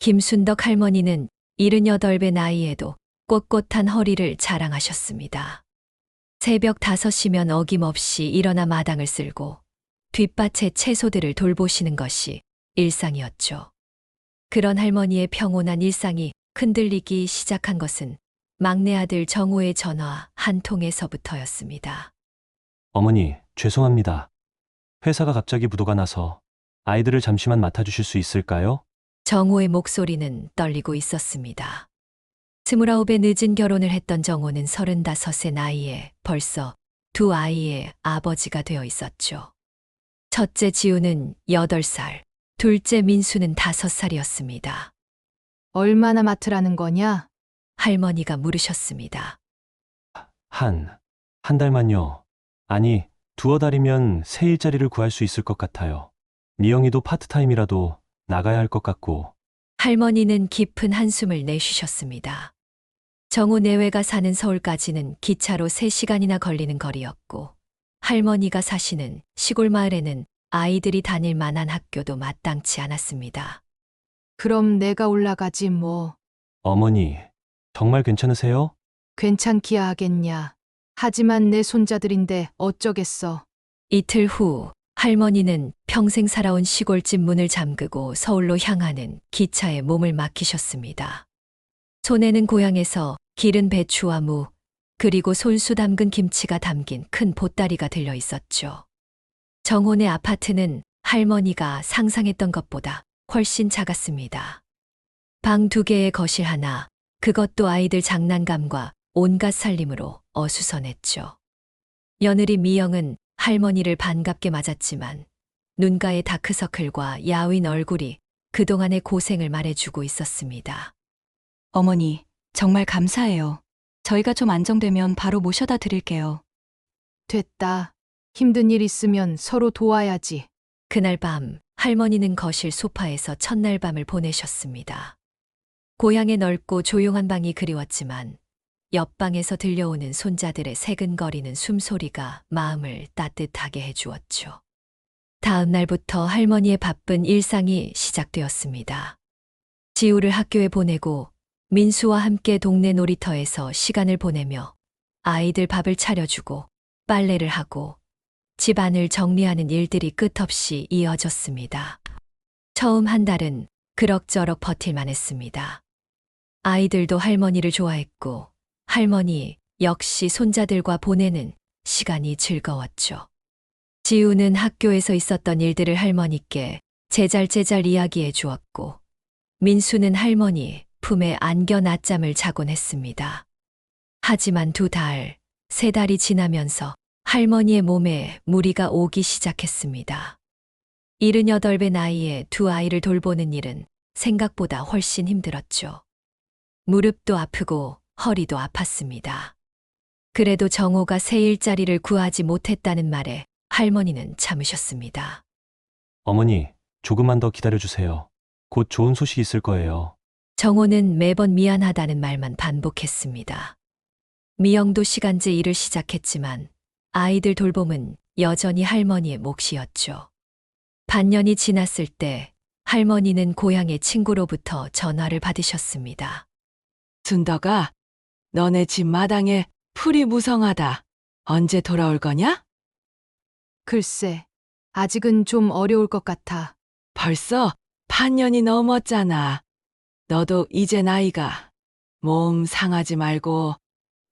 김순덕 할머니는 78배 나이에도 꼿꼿한 허리를 자랑하셨습니다. 새벽 5시면 어김없이 일어나 마당을 쓸고 뒷밭의 채소들을 돌보시는 것이 일상이었죠. 그런 할머니의 평온한 일상이 흔들리기 시작한 것은 막내 아들 정호의 전화 한 통에서부터였습니다. 어머니, 죄송합니다. 회사가 갑자기 부도가 나서 아이들을 잠시만 맡아주실 수 있을까요? 정호의 목소리는 떨리고 있었습니다. 29에 늦은 결혼을 했던 정호는 35의 나이에 벌써 두 아이의 아버지가 되어 있었죠. 첫째 지우는 8살, 둘째 민수는 5살이었습니다. 얼마나 맡으라는 거냐? 할머니가 물으셨습니다. 한 달만요. 아니, 두어 달이면 새 일자리를 구할 수 있을 것 같아요. 미영이도 파트타임이라도 나가야 할 것 같고. 할머니는 깊은 한숨을 내쉬셨습니다. 정호 내외가 사는 서울까지는 기차로 3시간이나 걸리는 거리였고, 할머니가 사시는 시골 마을에는 아이들이 다닐 만한 학교도 마땅치 않았습니다. 그럼 내가 올라가지 뭐. 어머니, 정말 괜찮으세요? 괜찮기야 하겠냐. 하지만 내 손자들인데 어쩌겠어. 이틀 후 할머니는 평생 살아온 시골집 문을 잠그고 서울로 향하는 기차에 몸을 맡기셨습니다. 손에는 고향에서 기른 배추와 무, 그리고 손수 담근 김치가 담긴 큰 보따리가 들려 있었죠. 정혼의 아파트는 할머니가 상상했던 것보다 훨씬 작았습니다. 방 2개에 거실 하나, 그것도 아이들 장난감과 온갖 살림으로 어수선했죠. 며느리 미영은 할머니를 반갑게 맞았지만 눈가의 다크서클과 야윈 얼굴이 그동안의 고생을 말해주고 있었습니다. 어머니, 정말 감사해요. 저희가 좀 안정되면 바로 모셔다 드릴게요. 됐다. 힘든 일 있으면 서로 도와야지. 그날 밤 할머니는 거실 소파에서 첫날 밤을 보내셨습니다. 고향의 넓고 조용한 방이 그리웠지만 옆방에서 들려오는 손자들의 새근거리는 숨소리가 마음을 따뜻하게 해주었죠. 다음 날부터 할머니의 바쁜 일상이 시작되었습니다. 지우를 학교에 보내고 민수와 함께 동네 놀이터에서 시간을 보내며 아이들 밥을 차려주고 빨래를 하고 집안을 정리하는 일들이 끝없이 이어졌습니다. 처음 한 달은 그럭저럭 버틸만 했습니다. 아이들도 할머니를 좋아했고 할머니 역시 손자들과 보내는 시간이 즐거웠죠. 지우는 학교에서 있었던 일들을 할머니께 제잘제잘 이야기해 주었고 민수는 할머니 품에 안겨 낮잠을 자곤 했습니다. 하지만 2달, 3달이 지나면서 할머니의 몸에 무리가 오기 시작했습니다. 78배 나이에 두 아이를 돌보는 일은 생각보다 훨씬 힘들었죠. 무릎도 아프고 허리도 아팠습니다. 그래도 정호가 새 일자리를 구하지 못했다는 말에 할머니는 참으셨습니다. 어머니, 조금만 더 기다려주세요. 곧 좋은 소식이 있을 거예요. 정호는 매번 미안하다는 말만 반복했습니다. 미영도 시간제 일을 시작했지만 아이들 돌봄은 여전히 할머니의 몫이었죠. 반년이 지났을 때 할머니는 고향의 친구로부터 전화를 받으셨습니다. 순덕아, 너네 집 마당에 풀이 무성하다. 언제 돌아올 거냐? 글쎄, 아직은 좀 어려울 것 같아. 벌써 반년이 넘었잖아. 너도 이제 나이가. 몸 상하지 말고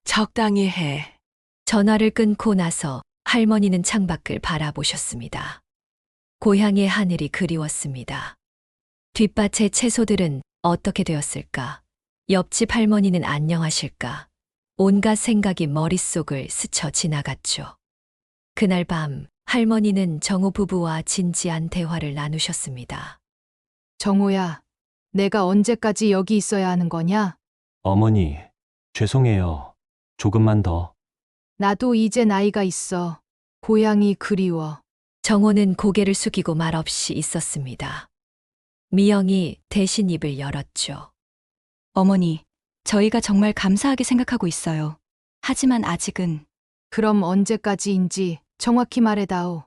적당히 해. 전화를 끊고 나서 할머니는 창밖을 바라보셨습니다. 고향의 하늘이 그리웠습니다. 뒷밭의 채소들은 어떻게 되었을까? 옆집 할머니는 안녕하실까? 온갖 생각이 머릿속을 스쳐 지나갔죠. 그날 밤 할머니는 정호 부부와 진지한 대화를 나누셨습니다. 정호야, 내가 언제까지 여기 있어야 하는 거냐? 어머니, 죄송해요. 조금만 더. 나도 이제 나이가 있어. 고향이 그리워. 정호는 고개를 숙이고 말없이 있었습니다. 미영이 대신 입을 열었죠. 어머니, 저희가 정말 감사하게 생각하고 있어요. 하지만 아직은 그럼 언제까지인지 정확히 말해다오.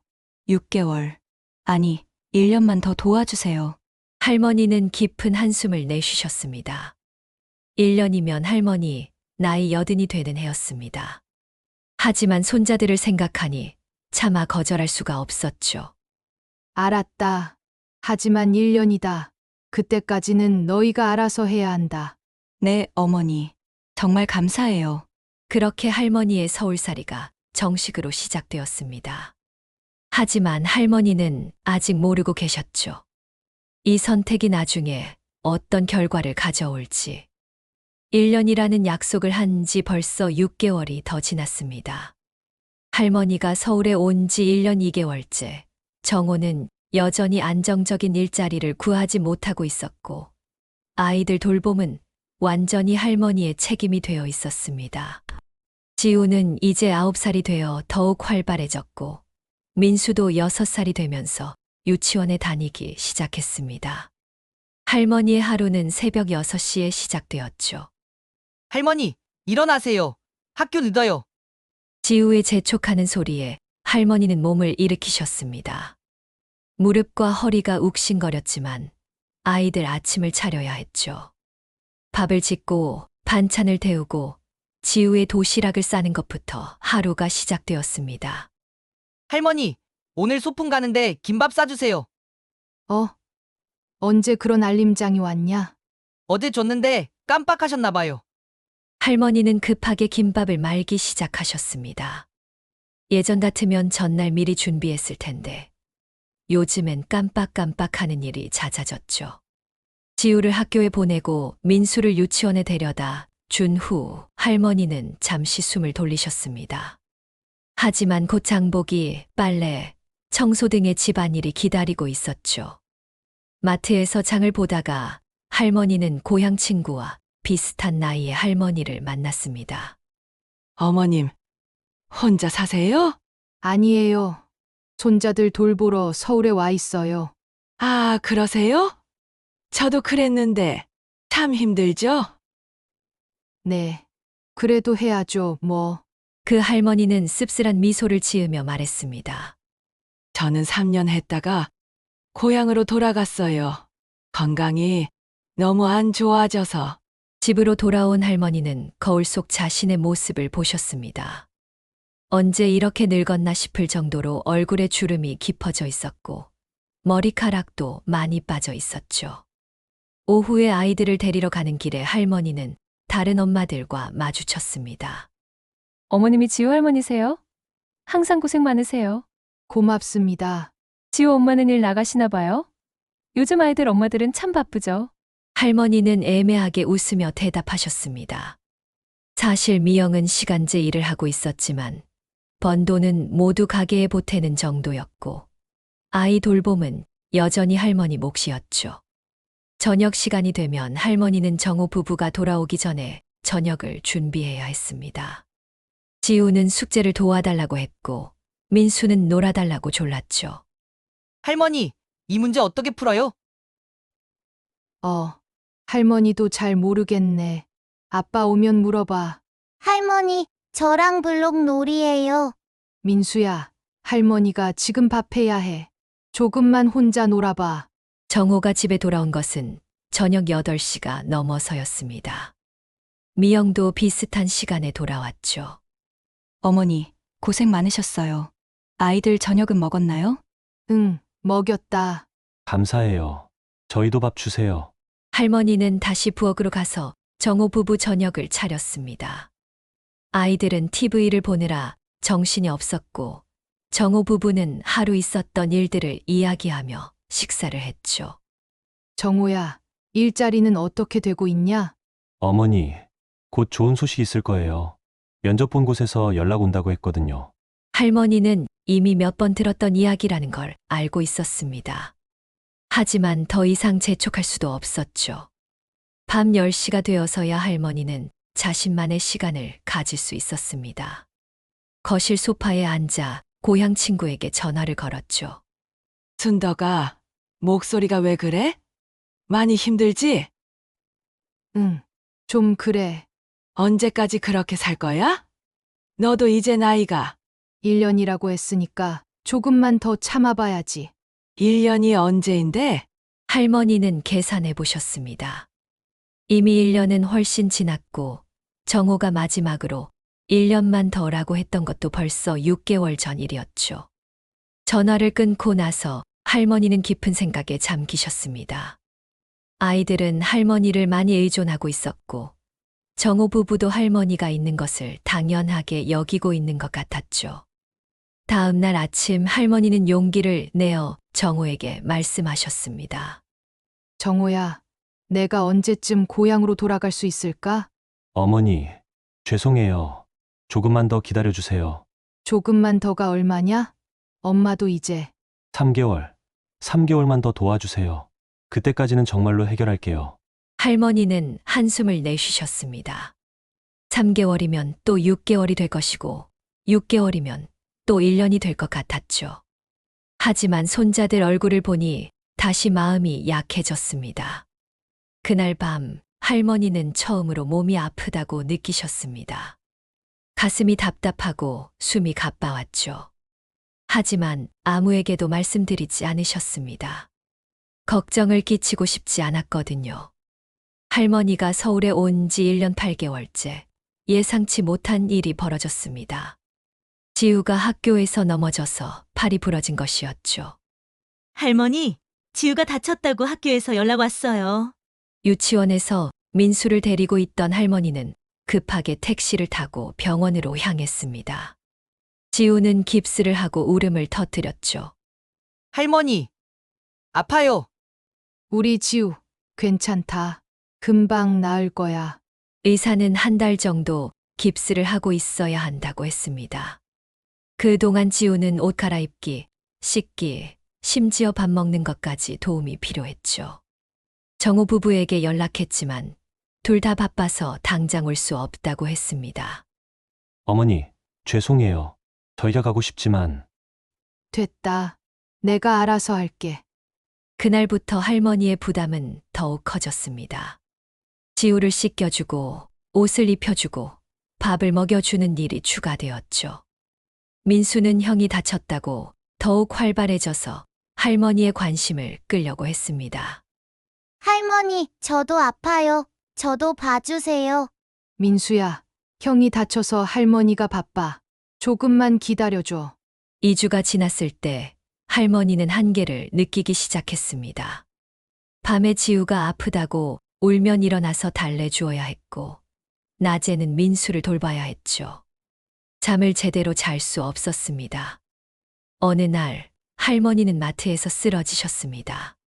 6개월, 아니, 1년만 더 도와주세요. 할머니는 깊은 한숨을 내쉬셨습니다. 1년이면 할머니 나이 80이 되는 해였습니다. 하지만 손자들을 생각하니 차마 거절할 수가 없었죠. 알았다. 하지만 1년이다. 그때까지는 너희가 알아서 해야 한다. 네, 어머니. 정말 감사해요. 그렇게 할머니의 서울살이가 정식으로 시작되었습니다. 하지만 할머니는 아직 모르고 계셨죠. 이 선택이 나중에 어떤 결과를 가져올지. 1년이라는 약속을 한 지 벌써 6개월이 더 지났습니다. 할머니가 서울에 온 지 1년 2개월째, 정호는 여전히 안정적인 일자리를 구하지 못하고 있었고, 아이들 돌봄은 완전히 할머니의 책임이 되어 있었습니다. 지우는 이제 9살이 되어 더욱 활발해졌고, 민수도 6살이 되면서 유치원에 다니기 시작했습니다. 할머니의 하루는 새벽 6시에 시작되었죠. 할머니, 일어나세요. 학교 늦어요. 지우의 재촉하는 소리에 할머니는 몸을 일으키셨습니다. 무릎과 허리가 욱신거렸지만 아이들 아침을 차려야 했죠. 밥을 짓고 반찬을 데우고 지우의 도시락을 싸는 것부터 하루가 시작되었습니다. 할머니, 오늘 소풍 가는데 김밥 싸주세요. 언제 그런 알림장이 왔냐? 어제 줬는데 깜빡하셨나 봐요. 할머니는 급하게 김밥을 말기 시작하셨습니다. 예전 같으면 전날 미리 준비했을 텐데 요즘엔 깜빡깜빡하는 일이 잦아졌죠. 지우를 학교에 보내고 민수를 유치원에 데려다 준 후 할머니는 잠시 숨을 돌리셨습니다. 하지만 곧 장보기, 빨래, 청소 등의 집안일이 기다리고 있었죠. 마트에서 장을 보다가 할머니는 고향 친구와 비슷한 나이의 할머니를 만났습니다. 어머님, 혼자 사세요? 아니에요. 손자들 돌보러 서울에 와 있어요. 아, 그러세요? 저도 그랬는데 참 힘들죠? 네. 그래도 해야죠, 뭐. 그 할머니는 씁쓸한 미소를 지으며 말했습니다. 저는 3년 했다가 고향으로 돌아갔어요. 건강이 너무 안 좋아져서. 집으로 돌아온 할머니는 거울 속 자신의 모습을 보셨습니다. 언제 이렇게 늙었나 싶을 정도로 얼굴에 주름이 깊어져 있었고 머리카락도 많이 빠져 있었죠. 오후에 아이들을 데리러 가는 길에 할머니는 다른 엄마들과 마주쳤습니다. 어머님이 지호 할머니세요? 항상 고생 많으세요. 고맙습니다. 지호 엄마는 일 나가시나 봐요? 요즘 아이들 엄마들은 참 바쁘죠. 할머니는 애매하게 웃으며 대답하셨습니다. 사실 미영은 시간제 일을 하고 있었지만 번 돈은 모두 가게에 보태는 정도였고 아이 돌봄은 여전히 할머니 몫이었죠. 저녁 시간이 되면 할머니는 정호 부부가 돌아오기 전에 저녁을 준비해야 했습니다. 지우는 숙제를 도와달라고 했고 민수는 놀아달라고 졸랐죠. 할머니, 이 문제 어떻게 풀어요? 할머니도 잘 모르겠네. 아빠 오면 물어봐. 할머니, 저랑 블록 놀이에요. 민수야, 할머니가 지금 밥해야 해. 조금만 혼자 놀아봐. 정호가 집에 돌아온 것은 저녁 8시가 넘어서였습니다. 미영도 비슷한 시간에 돌아왔죠. 어머니, 고생 많으셨어요. 아이들 저녁은 먹었나요? 응, 먹였다. 감사해요. 저희도 밥 주세요. 할머니는 다시 부엌으로 가서 정호 부부 저녁을 차렸습니다. 아이들은 TV를 보느라 정신이 없었고 정호 부부는 하루 있었던 일들을 이야기하며 식사를 했죠. 정호야, 일자리는 어떻게 되고 있냐? 어머니, 곧 좋은 소식 있을 거예요. 면접 본 곳에서 연락 온다고 했거든요. 할머니는 이미 몇 번 들었던 이야기라는 걸 알고 있었습니다. 하지만 더 이상 재촉할 수도 없었죠. 밤 10시가 되어서야 할머니는 자신만의 시간을 가질 수 있었습니다. 거실 소파에 앉아 고향 친구에게 전화를 걸었죠. 순덕아, 목소리가 왜 그래? 많이 힘들지? 응, 좀 그래. 언제까지 그렇게 살 거야? 너도 이제 나이가 1년이라고 했으니까 조금만 더 참아봐야지. 1년이 언제인데? 할머니는 계산해 보셨습니다. 이미 1년은 훨씬 지났고 정호가 마지막으로 1년만 더라고 했던 것도 벌써 6개월 전 일이었죠. 전화를 끊고 나서 할머니는 깊은 생각에 잠기셨습니다. 아이들은 할머니를 많이 의존하고 있었고 정호 부부도 할머니가 있는 것을 당연하게 여기고 있는 것 같았죠. 다음 날 아침 할머니는 용기를 내어 정호에게 말씀하셨습니다. 정호야, 내가 언제쯤 고향으로 돌아갈 수 있을까? 어머니, 죄송해요. 조금만 더 기다려주세요. 조금만 더가 얼마냐? 엄마도 이제 3개월만 더 도와주세요. 그때까지는 정말로 해결할게요. 할머니는 한숨을 내쉬셨습니다. 3개월이면 또 6개월이 될 것이고 6개월이면 또 1년이 될 것 같았죠. 하지만 손자들 얼굴을 보니 다시 마음이 약해졌습니다. 그날 밤 할머니는 처음으로 몸이 아프다고 느끼셨습니다. 가슴이 답답하고 숨이 가빠왔죠. 하지만 아무에게도 말씀드리지 않으셨습니다. 걱정을 끼치고 싶지 않았거든요. 할머니가 서울에 온 지 1년 8개월째 예상치 못한 일이 벌어졌습니다. 지우가 학교에서 넘어져서 팔이 부러진 것이었죠. 할머니, 지우가 다쳤다고 학교에서 연락 왔어요. 유치원에서 민수를 데리고 있던 할머니는 급하게 택시를 타고 병원으로 향했습니다. 지우는 깁스를 하고 울음을 터뜨렸죠. 할머니, 아파요. 우리 지우, 괜찮다. 금방 나을 거야. 의사는 1달 정도 깁스를 하고 있어야 한다고 했습니다. 그동안 지우는 옷 갈아입기, 씻기, 심지어 밥 먹는 것까지 도움이 필요했죠. 정호 부부에게 연락했지만 둘 다 바빠서 당장 올 수 없다고 했습니다. 어머니, 죄송해요. 저희가 가고 싶지만 됐다. 내가 알아서 할게. 그날부터 할머니의 부담은 더욱 커졌습니다. 지우를 씻겨주고 옷을 입혀주고 밥을 먹여주는 일이 추가되었죠. 민수는 형이 다쳤다고 더욱 활발해져서 할머니의 관심을 끌려고 했습니다. 할머니, 저도 아파요. 저도 봐주세요. 민수야, 형이 다쳐서 할머니가 바빠. 조금만 기다려줘. 2주가 지났을 때 할머니는 한계를 느끼기 시작했습니다. 밤에 지우가 아프다고 울면 일어나서 달래주어야 했고, 낮에는 민수를 돌봐야 했죠. 잠을 제대로 잘 수 없었습니다. 어느 날 할머니는 마트에서 쓰러지셨습니다.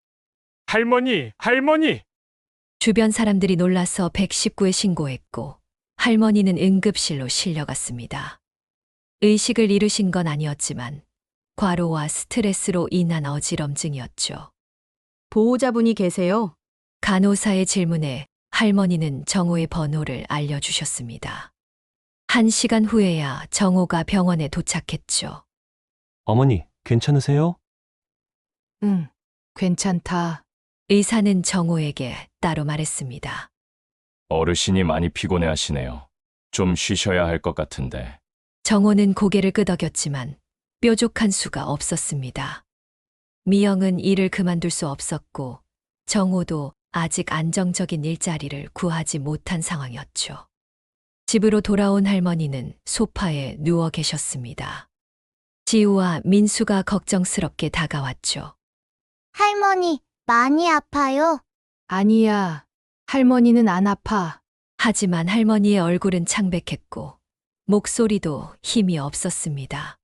할머니! 주변 사람들이 놀라서 119에 신고했고, 할머니는 응급실로 실려갔습니다. 의식을 잃으신 건 아니었지만 과로와 스트레스로 인한 어지럼증이었죠. 보호자분이 계세요? 간호사의 질문에 할머니는 정호의 번호를 알려주셨습니다. 1시간 후에야 정호가 병원에 도착했죠. 어머니, 괜찮으세요? 응, 괜찮다. 의사는 정호에게 따로 말했습니다. 어르신이 많이 피곤해 하시네요. 좀 쉬셔야 할 것 같은데. 정호는 고개를 끄덕였지만 뾰족한 수가 없었습니다. 미영은 일을 그만둘 수 없었고 정호도 아직 안정적인 일자리를 구하지 못한 상황이었죠. 집으로 돌아온 할머니는 소파에 누워 계셨습니다. 지우와 민수가 걱정스럽게 다가왔죠. 할머니, 많이 아파요. 아니야. 할머니는 안 아파. 하지만 할머니의 얼굴은 창백했고 목소리도 힘이 없었습니다.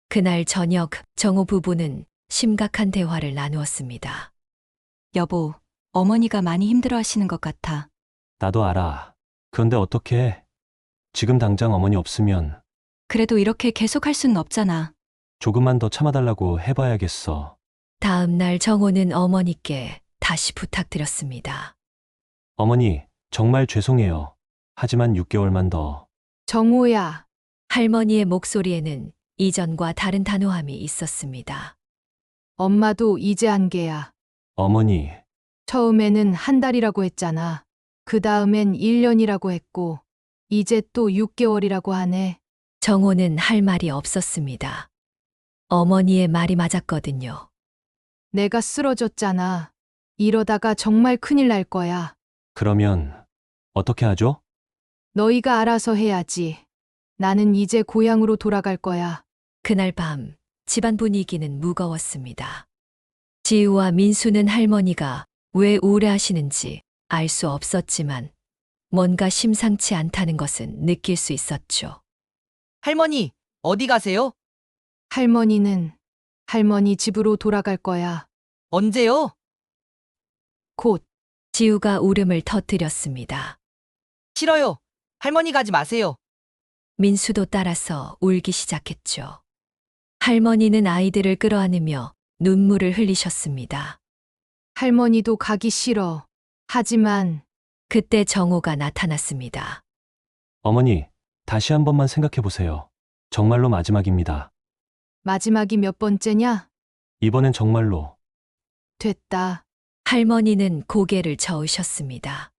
그날 저녁 정호 부부는 심각한 대화를 나누었습니다. 여보, 어머니가 많이 힘들어 하시는 것 같아. 나도 알아. 그런데 어떡해? 지금 당장 어머니 없으면 그래도 이렇게 계속 할 수는 없잖아. 조금만 더 참아달라고 해봐야겠어. 다음 날 정호는 어머니께 다시 부탁드렸습니다. 어머니, 정말 죄송해요. 하지만 6개월만 더. 정호야, 할머니의 목소리에는 이전과 다른 단호함이 있었습니다. 엄마도 이제 한계야. 어머니, 처음에는 1달이라고 했잖아. 그 다음엔 1년이라고 했고, 이제 또 6개월이라고 하네. 정호는 할 말이 없었습니다. 어머니의 말이 맞았거든요. 내가 쓰러졌잖아. 이러다가 정말 큰일 날 거야. 그러면 어떻게 하죠? 너희가 알아서 해야지. 나는 이제 고향으로 돌아갈 거야. 그날 밤 집안 분위기는 무거웠습니다. 지우와 민수는 할머니가 왜 우울해하시는지 알 수 없었지만 뭔가 심상치 않다는 것은 느낄 수 있었죠. 할머니, 어디 가세요? 할머니는 할머니 집으로 돌아갈 거야. 언제요? 곧. 지우가 울음을 터뜨렸습니다. 싫어요. 할머니 가지 마세요. 민수도 따라서 울기 시작했죠. 할머니는 아이들을 끌어안으며 눈물을 흘리셨습니다. 할머니도 가기 싫어. 하지만 그때 정호가 나타났습니다. 어머니, 다시 한 번만 생각해 보세요. 정말로 마지막입니다. 마지막이 몇 번째냐? 이번엔 정말로. 됐다. 할머니는 고개를 저으셨습니다.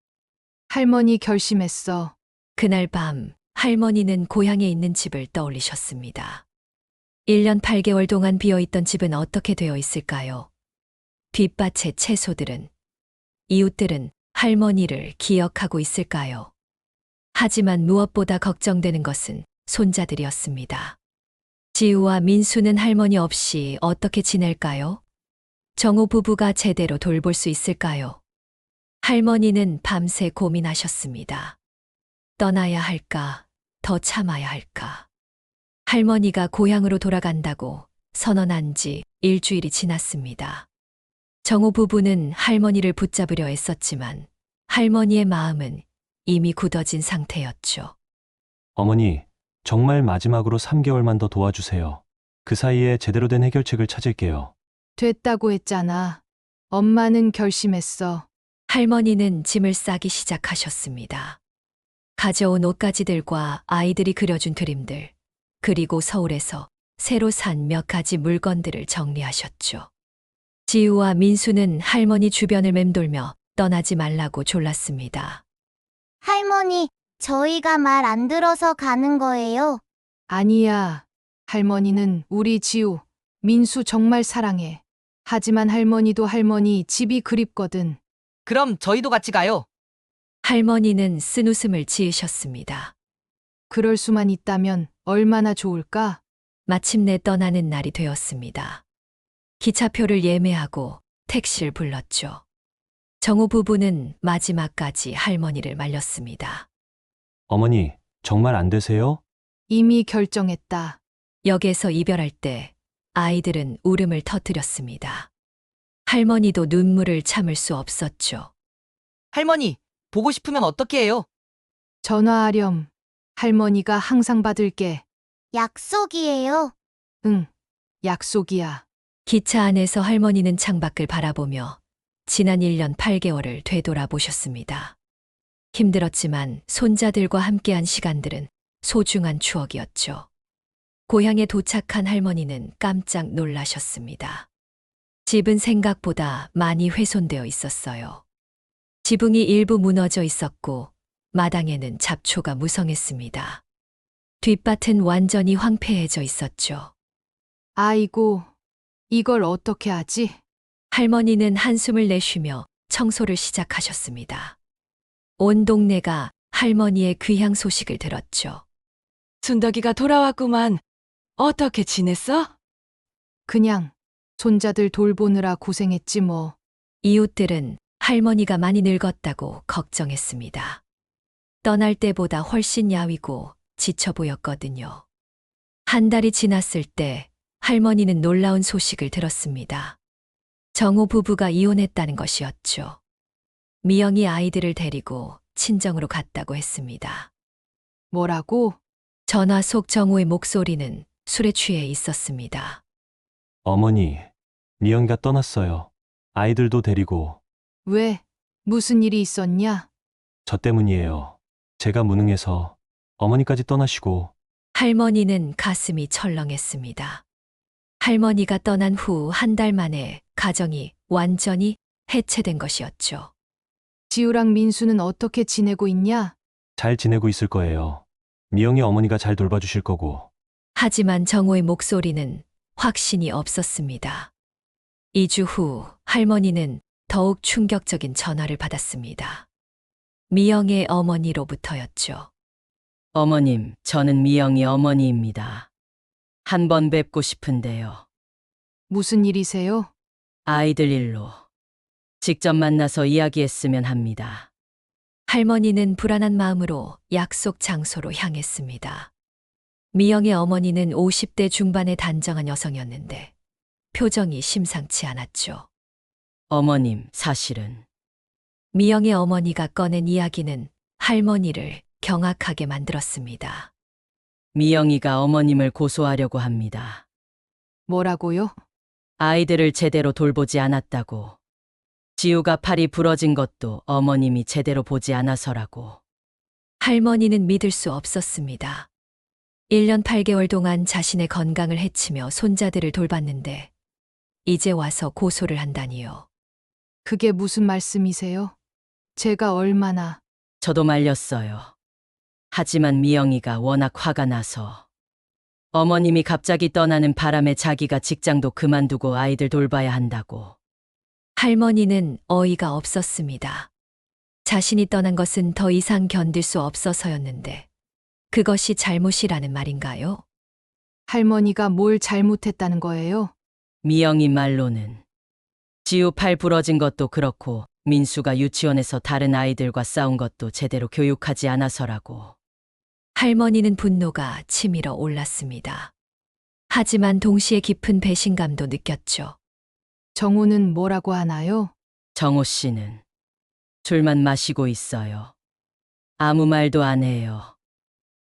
할머니 결심했어. 그날 밤 할머니는 고향에 있는 집을 떠올리셨습니다. 1년 8개월 동안 비어있던 집은 어떻게 되어 있을까요? 뒷밭의 채소들은, 이웃들은 할머니를 기억하고 있을까요? 하지만 무엇보다 걱정되는 것은 손자들이었습니다. 지우와 민수는 할머니 없이 어떻게 지낼까요? 정호 부부가 제대로 돌볼 수 있을까요? 할머니는 밤새 고민하셨습니다. 떠나야 할까, 더 참아야 할까. 할머니가 고향으로 돌아간다고 선언한 지 일주일이 지났습니다. 정호 부부는 할머니를 붙잡으려 애썼지만 할머니의 마음은 이미 굳어진 상태였죠. 어머니, 정말 마지막으로 3개월만 더 도와주세요. 그 사이에 제대로 된 해결책을 찾을게요. 됐다고 했잖아. 엄마는 결심했어. 할머니는 짐을 싸기 시작하셨습니다. 가져온 옷가지들과 아이들이 그려준 그림들, 그리고 서울에서 새로 산 몇 가지 물건들을 정리하셨죠. 지우와 민수는 할머니 주변을 맴돌며 떠나지 말라고 졸랐습니다. 할머니, 저희가 말 안 들어서 가는 거예요. 아니야. 할머니는 우리 지우, 민수 정말 사랑해. 하지만 할머니도 할머니 집이 그립거든. 그럼 저희도 같이 가요. 할머니는 쓴웃음을 지으셨습니다. 그럴 수만 있다면 얼마나 좋을까? 마침내 떠나는 날이 되었습니다. 기차표를 예매하고 택시를 불렀죠. 정호 부부는 마지막까지 할머니를 말렸습니다. 어머니, 정말 안 되세요? 이미 결정했다. 역에서 이별할 때 아이들은 울음을 터뜨렸습니다. 할머니도 눈물을 참을 수 없었죠. 할머니, 보고 싶으면 어떻게 해요? 전화하렴. 할머니가 항상 받을게. 약속이에요. 응, 약속이야. 기차 안에서 할머니는 창밖을 바라보며 지난 1년 8개월을 되돌아보셨습니다. 힘들었지만 손자들과 함께한 시간들은 소중한 추억이었죠. 고향에 도착한 할머니는 깜짝 놀라셨습니다. 집은 생각보다 많이 훼손되어 있었어요. 지붕이 일부 무너져 있었고 마당에는 잡초가 무성했습니다. 뒷밭은 완전히 황폐해져 있었죠. 아이고, 이걸 어떻게 하지? 할머니는 한숨을 내쉬며 청소를 시작하셨습니다. 온 동네가 할머니의 귀향 소식을 들었죠. 순덕이가 돌아왔구만. 어떻게 지냈어? 그냥 손자들 돌보느라 고생했지 뭐. 이웃들은 할머니가 많이 늙었다고 걱정했습니다. 떠날 때보다 훨씬 야위고 지쳐 보였거든요. 한 달이 지났을 때 할머니는 놀라운 소식을 들었습니다. 정호 부부가 이혼했다는 것이었죠. 미영이 아이들을 데리고 친정으로 갔다고 했습니다. 뭐라고? 전화 속 정호의 목소리는 술에 취해 있었습니다. 어머니, 미영이가 떠났어요. 아이들도 데리고. 왜? 무슨 일이 있었냐? 저 때문이에요. 제가 무능해서 어머니까지 떠나시고. 할머니는 가슴이 철렁했습니다. 할머니가 떠난 후 한 달 만에 가정이 완전히 해체된 것이었죠. 지우랑 민수는 어떻게 지내고 있냐? 잘 지내고 있을 거예요. 미영이 어머니가 잘 돌봐주실 거고. 하지만 정호의 목소리는 확신이 없었습니다. 2주 후 할머니는 더욱 충격적인 전화를 받았습니다. 미영의 어머니로부터였죠. 어머님, 저는 미영이 어머니입니다. 한 번 뵙고 싶은데요. 무슨 일이세요? 아이들 일로. 직접 만나서 이야기했으면 합니다. 할머니는 불안한 마음으로 약속 장소로 향했습니다. 미영의 어머니는 50대 중반의 단정한 여성이었는데 표정이 심상치 않았죠. 어머님, 사실은 미영의 어머니가 꺼낸 이야기는 할머니를 경악하게 만들었습니다. 미영이가 어머님을 고소하려고 합니다. 뭐라고요? 아이들을 제대로 돌보지 않았다고. 지우가 팔이 부러진 것도 어머님이 제대로 보지 않아서라고. 할머니는 믿을 수 없었습니다. 1년 8개월 동안 자신의 건강을 해치며 손자들을 돌봤는데 이제 와서 고소를 한다니요. 그게 무슨 말씀이세요? 제가 얼마나... 저도 말렸어요. 하지만 미영이가 워낙 화가 나서. 어머님이 갑자기 떠나는 바람에 자기가 직장도 그만두고 아이들 돌봐야 한다고. 할머니는 어이가 없었습니다. 자신이 떠난 것은 더 이상 견딜 수 없어서였는데 그것이 잘못이라는 말인가요? 할머니가 뭘 잘못했다는 거예요? 미영이 말로는 지우 팔 부러진 것도 그렇고 민수가 유치원에서 다른 아이들과 싸운 것도 제대로 교육하지 않아서라고. 할머니는 분노가 치밀어 올랐습니다. 하지만 동시에 깊은 배신감도 느꼈죠. 정우는 뭐라고 하나요? 정호 씨는 술만 마시고 있어요. 아무 말도 안 해요.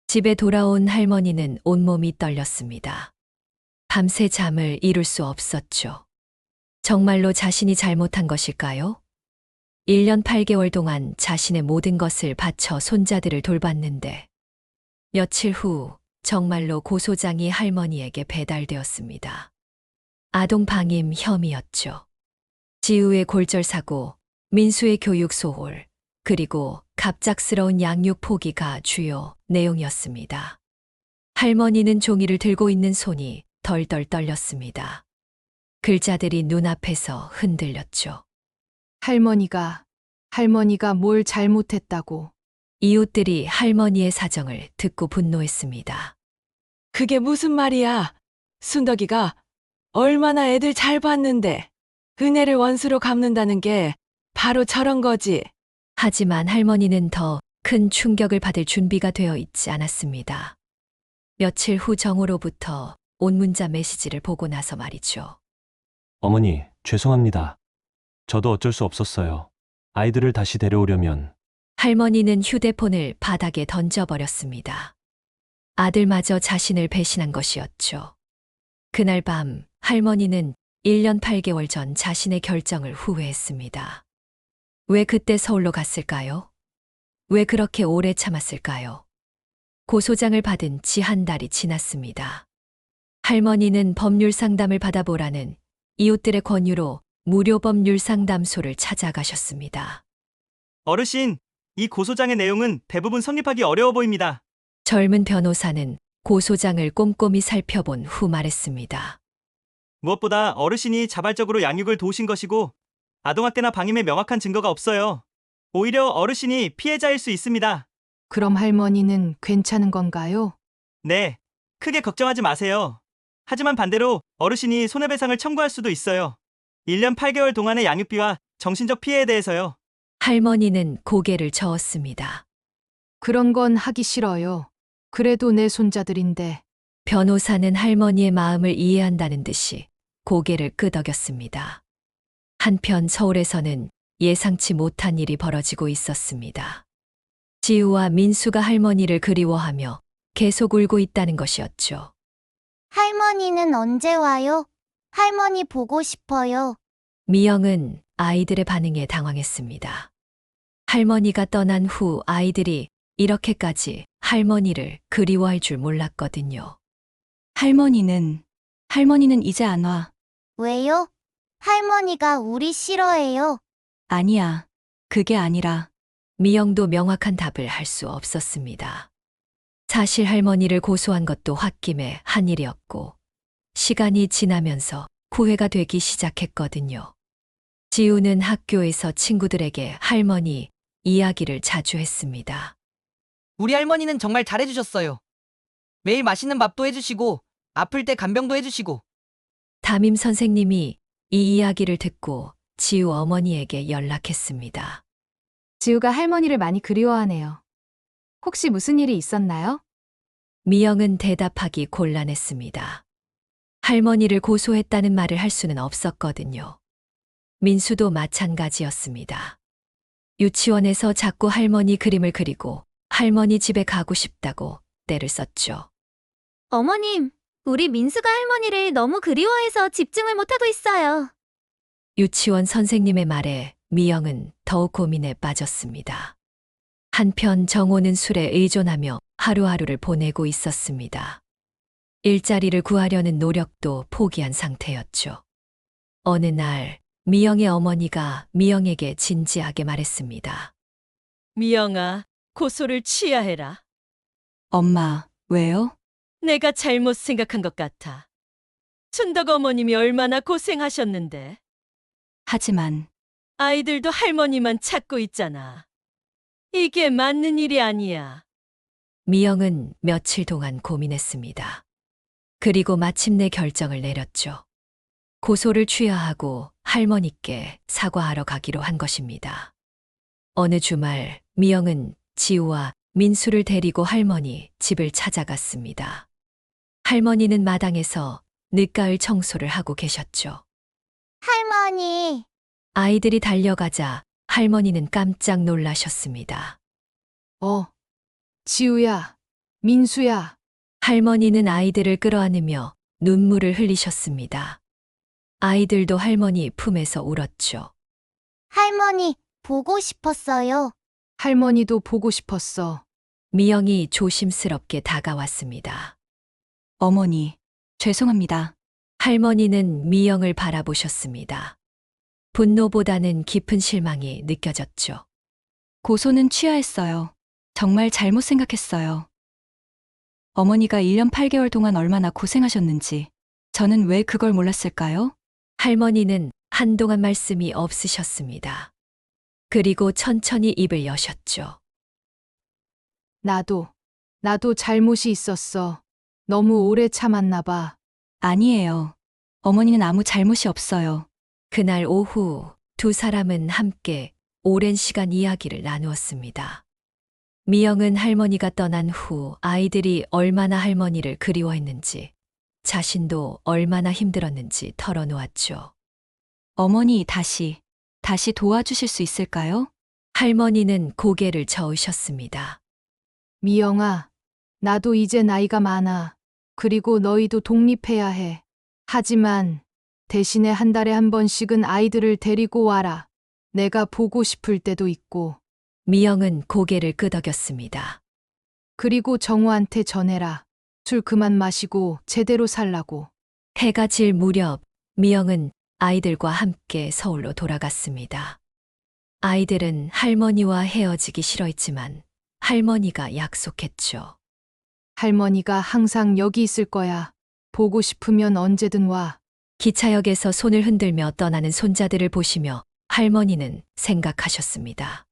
집에 돌아온 할머니는 온몸이 떨렸습니다. 밤새 잠을 이룰 수 없었죠. 정말로 자신이 잘못한 것일까요? 1년 8개월 동안 자신의 모든 것을 바쳐 손자들을 돌봤는데 며칠 후 정말로 고소장이 할머니에게 배달되었습니다. 아동 방임 혐의였죠. 지우의 골절사고, 민수의 교육 소홀, 그리고 갑작스러운 양육 포기가 주요 내용이었습니다. 할머니는 종이를 들고 있는 손이 덜덜 떨렸습니다. 글자들이 눈앞에서 흔들렸죠. 할머니가 뭘 잘못했다고. 이웃들이 할머니의 사정을 듣고 분노했습니다. 그게 무슨 말이야? 순덕이가 얼마나 애들 잘 봤는데 은혜를 원수로 갚는다는 게 바로 저런 거지. 하지만 할머니는 더 큰 충격을 받을 준비가 되어 있지 않았습니다. 며칠 후 정우로부터 온 문자 메시지를 보고 나서 말이죠. 어머니, 죄송합니다. 저도 어쩔 수 없었어요. 아이들을 다시 데려오려면 할머니는 휴대폰을 바닥에 던져버렸습니다. 아들마저 자신을 배신한 것이었죠. 그날 밤 할머니는 1년 8개월 전 자신의 결정을 후회했습니다. 왜 그때 서울로 갔을까요? 왜 그렇게 오래 참았을까요? 고소장을 받은 지 한 달이 지났습니다. 할머니는 법률 상담을 받아보라는 이웃들의 권유로 무료 법률 상담소를 찾아가셨습니다. 어르신, 이 고소장의 내용은 대부분 성립하기 어려워 보입니다. 젊은 변호사는 고소장을 꼼꼼히 살펴본 후 말했습니다. 무엇보다 어르신이 자발적으로 양육을 도우신 것이고 아동학대나 방임의 명확한 증거가 없어요. 오히려 어르신이 피해자일 수 있습니다. 그럼 할머니는 괜찮은 건가요? 네, 크게 걱정하지 마세요. 하지만 반대로 어르신이 손해배상을 청구할 수도 있어요. 1년 8개월 동안의 양육비와 정신적 피해에 대해서요. 할머니는 고개를 저었습니다. 그런 건 하기 싫어요. 그래도 내 손자들인데. 변호사는 할머니의 마음을 이해한다는 듯이 고개를 끄덕였습니다. 한편 서울에서는 예상치 못한 일이 벌어지고 있었습니다. 지우와 민수가 할머니를 그리워하며 계속 울고 있다는 것이었죠. 할머니는 언제 와요? 할머니 보고 싶어요. 미영은 아이들의 반응에 당황했습니다. 할머니가 떠난 후 아이들이 이렇게까지 할머니를 그리워할 줄 몰랐거든요. 할머니는 이제 안 와. 왜요? 할머니가 우리 싫어해요. 아니야. 그게 아니라. 미영도 명확한 답을 할 수 없었습니다. 사실 할머니를 고소한 것도 홧김에 한 일이었고 시간이 지나면서 후회가 되기 시작했거든요. 지우는 학교에서 친구들에게 할머니 이야기를 자주 했습니다. 우리 할머니는 정말 잘해주셨어요. 매일 맛있는 밥도 해주시고, 아플 때 간병도 해주시고. 담임 선생님이 이 이야기를 듣고 지우 어머니에게 연락했습니다. 지우가 할머니를 많이 그리워하네요. 혹시 무슨 일이 있었나요? 미영은 대답하기 곤란했습니다. 할머니를 고소했다는 말을 할 수는 없었거든요. 민수도 마찬가지였습니다. 유치원에서 자꾸 할머니 그림을 그리고 할머니 집에 가고 싶다고 떼를 썼죠. 어머님, 우리 민수가 할머니를 너무 그리워해서 집중을 못하고 있어요. 유치원 선생님의 말에 미영은 더욱 고민에 빠졌습니다. 한편 정호는 술에 의존하며 하루하루를 보내고 있었습니다. 일자리를 구하려는 노력도 포기한 상태였죠. 어느 날 미영의 어머니가 미영에게 진지하게 말했습니다. 미영아, 고소를 취하해라. 엄마, 왜요? 내가 잘못 생각한 것 같아. 춘덕 어머님이 얼마나 고생하셨는데. 하지만 아이들도 할머니만 찾고 있잖아. 이게 맞는 일이 아니야. 미영은 며칠 동안 고민했습니다. 그리고 마침내 결정을 내렸죠. 고소를 취하하고 할머니께 사과하러 가기로 한 것입니다. 어느 주말 미영은 지우와 민수를 데리고 할머니 집을 찾아갔습니다. 할머니는 마당에서 늦가을 청소를 하고 계셨죠. 할머니, 아이들이 달려가자 할머니는 깜짝 놀라셨습니다. 지우야, 민수야. 할머니는 아이들을 끌어안으며 눈물을 흘리셨습니다. 아이들도 할머니 품에서 울었죠. 할머니, 보고 싶었어요. 할머니도 보고 싶었어. 미영이 조심스럽게 다가왔습니다. 어머니, 죄송합니다. 할머니는 미영을 바라보셨습니다. 분노보다는 깊은 실망이 느껴졌죠. 고소는 취하했어요. 정말 잘못 생각했어요. 어머니가 1년 8개월 동안 얼마나 고생하셨는지 저는 왜 그걸 몰랐을까요? 할머니는 한동안 말씀이 없으셨습니다. 그리고 천천히 입을 여셨죠. 나도 잘못이 있었어. 너무 오래 참았나 봐. 아니에요. 어머니는 아무 잘못이 없어요. 그날 오후 두 사람은 함께 오랜 시간 이야기를 나누었습니다. 미영은 할머니가 떠난 후 아이들이 얼마나 할머니를 그리워했는지, 자신도 얼마나 힘들었는지 털어놓았죠. 어머니 다시 도와주실 수 있을까요? 할머니는 고개를 저으셨습니다. 미영아, 나도 이제 나이가 많아. 그리고 너희도 독립해야 해. 하지만 대신에 한 달에 한 번씩은 아이들을 데리고 와라. 내가 보고 싶을 때도 있고. 미영은 고개를 끄덕였습니다. 그리고 정우한테 전해라. 술 그만 마시고 제대로 살라고. 해가 질 무렵 미영은 아이들과 함께 서울로 돌아갔습니다. 아이들은 할머니와 헤어지기 싫어했지만 할머니가 약속했죠. 할머니가 항상 여기 있을 거야. 보고 싶으면 언제든 와. 기차역에서 손을 흔들며 떠나는 손자들을 보시며 할머니는 생각하셨습니다.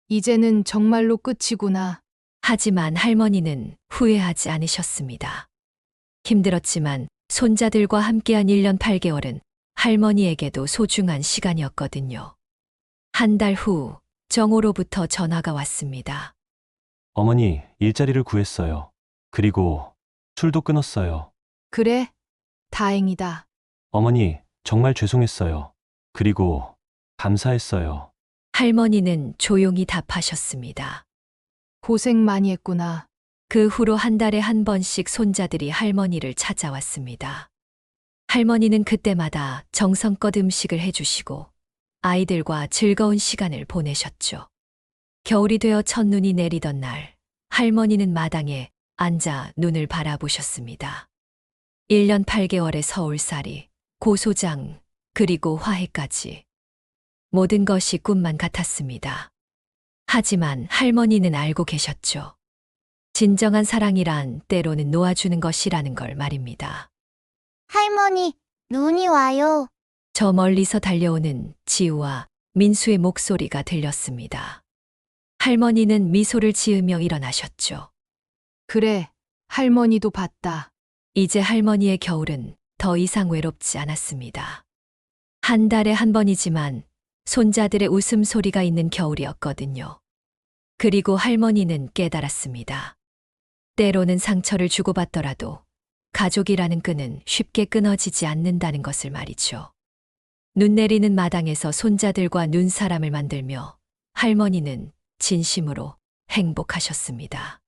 이제는 정말로 끝이구나. 하지만 할머니는 후회하지 않으셨습니다. 힘들었지만 손자들과 함께한 1년 8개월은 할머니에게도 소중한 시간이었거든요. 한 달 후 정호로부터 전화가 왔습니다. 어머니, 일자리를 구했어요. 그리고 술도 끊었어요. 그래? 다행이다. 어머니, 정말 죄송했어요. 그리고 감사했어요. 할머니는 조용히 답하셨습니다. 고생 많이 했구나. 그 후로 한 달에 한 번씩 손자들이 할머니를 찾아왔습니다. 할머니는 그때마다 정성껏 음식을 해주시고 아이들과 즐거운 시간을 보내셨죠. 겨울이 되어 첫눈이 내리던 날, 할머니는 마당에 앉아 눈을 바라보셨습니다. 1년 8개월의 서울살이, 고소장, 그리고 화해까지. 모든 것이 꿈만 같았습니다. 하지만 할머니는 알고 계셨죠. 진정한 사랑이란 때로는 놓아주는 것이라는 걸 말입니다. 할머니, 눈이 와요. 저 멀리서 달려오는 지우와 민수의 목소리가 들렸습니다. 할머니는 미소를 지으며 일어나셨죠. 그래, 할머니도 봤다. 이제 할머니의 겨울은 더 이상 외롭지 않았습니다. 한 달에 한 번이지만 손자들의 웃음소리가 있는 겨울이었거든요. 그리고 할머니는 깨달았습니다. 때로는 상처를 주고받더라도 가족이라는 끈은 쉽게 끊어지지 않는다는 것을 말이죠. 눈 내리는 마당에서 손자들과 눈사람을 만들며 할머니는 진심으로 행복하셨습니다.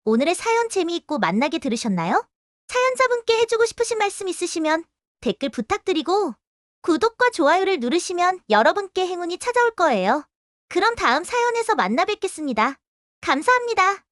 오늘의 사연 재미있고 만나게 들으셨나요? 사연자분께 해주고 싶으신 말씀 있으시면 댓글 부탁드리고 구독과 좋아요를 누르시면 여러분께 행운이 찾아올 거예요. 그럼 다음 사연에서 만나 뵙겠습니다. 감사합니다.